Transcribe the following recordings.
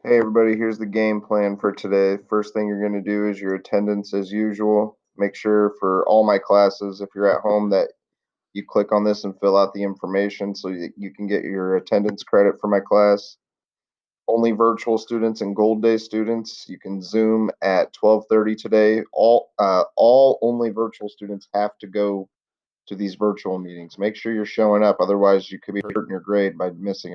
Hey everybody, here's the game plan for today. First thing you're going to do is your attendance as usual. Make sure for all my classes, if you're at home, that you click on this and fill out the information so that you can get your attendance credit for my class. Only virtual students and Gold Day students. You can Zoom at 12:30 today. All only virtual students have to go to these virtual meetings. Make sure you're showing up, otherwise you could be hurting your grade by missing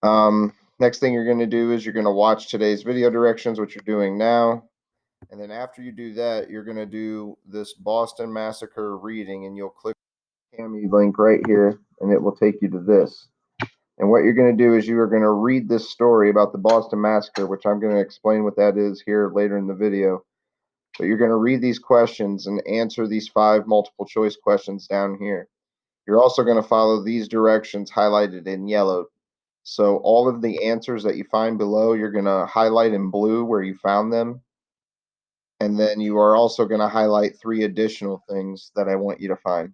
them. Next thing you're going to do is you're going to watch today's video directions, which you're doing now. And then after you do that, you're going to do this Boston Massacre reading, and you'll click the Cami link right here, and it will take you to this. And what you're going to do is you are going to read this story about the Boston Massacre, which I'm going to explain what that is here later in the video. But you're going to read these questions and answer these 5 multiple choice questions down here. You're also going to follow these directions highlighted in yellow. So all of the answers that you find below, you're going to highlight in blue where you found them. And then you are also going to highlight 3 additional things that I want you to find.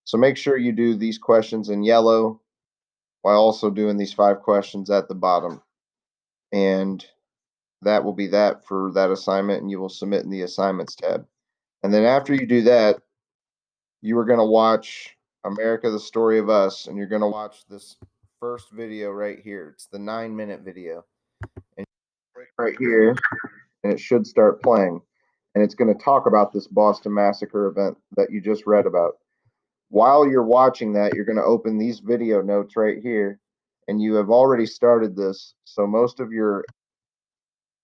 So make sure you do these questions in yellow while also doing these 5 questions at the bottom. And that will be that for that assignment, and you will submit in the assignments tab. And then after you do that, you are going to watch America, the Story of Us, and you're going to watch this first video right here. It's the 9-minute video. And right here, and it should start playing. And it's going to talk about this Boston Massacre event that you just read about. While you're watching that, you're going to open these video notes right here, and you have already started this. So most of your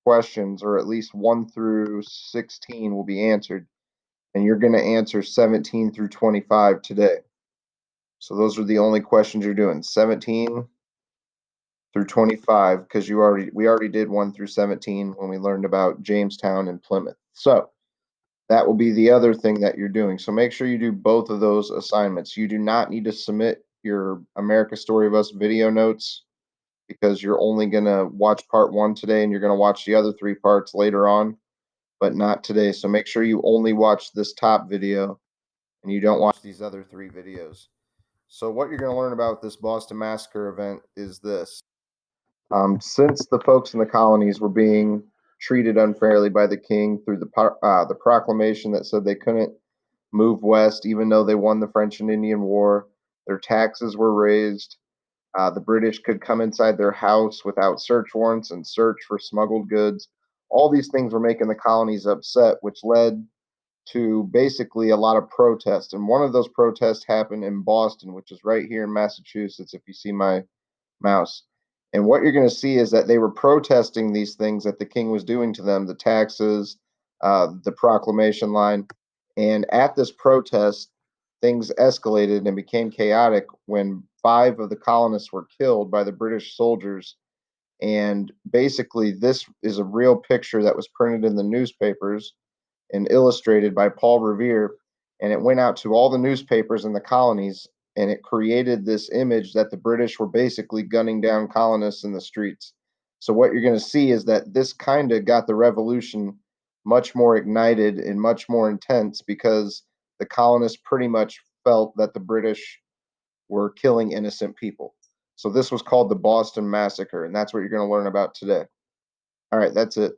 questions, or at least 1 through 16, will be answered, and you're going to answer 17 through 25 today. So those are the only questions you're doing, 17 through 25, because we already did 1 through 17 when we learned about Jamestown and Plymouth. So that will be the other thing that you're doing. So make sure you do both of those assignments. You do not need to submit your America Story of Us video notes because you're only going to watch part 1 today, and you're going to watch the other 3 parts later on, but not today. So make sure you only watch this top video and you don't watch these other 3 videos. So what you're going to learn about this Boston Massacre event is this. Since the folks in the colonies were being treated unfairly by the king through the proclamation that said they couldn't move west, even though they won the French and Indian War, their taxes were raised. The British could come inside their house without search warrants and search for smuggled goods. All these things were making the colonies upset, which led to basically a lot of protests. And one of those protests happened in Boston, which is right here in Massachusetts, if you see my mouse. And what you're going to see is that they were protesting these things that the king was doing to them, the taxes, the proclamation line. And at this protest, things escalated and became chaotic when 5 of the colonists were killed by the British soldiers. And basically, this is a real picture that was printed in the newspapers and illustrated by Paul Revere. And it went out to all the newspapers in the colonies, and it created this image that the British were basically gunning down colonists in the streets. So what you're going to see is that this kind of got the revolution much more ignited and much more intense because the colonists pretty much felt that the British were killing innocent people. So this was called the Boston Massacre, and that's what you're going to learn about today. All right, that's it.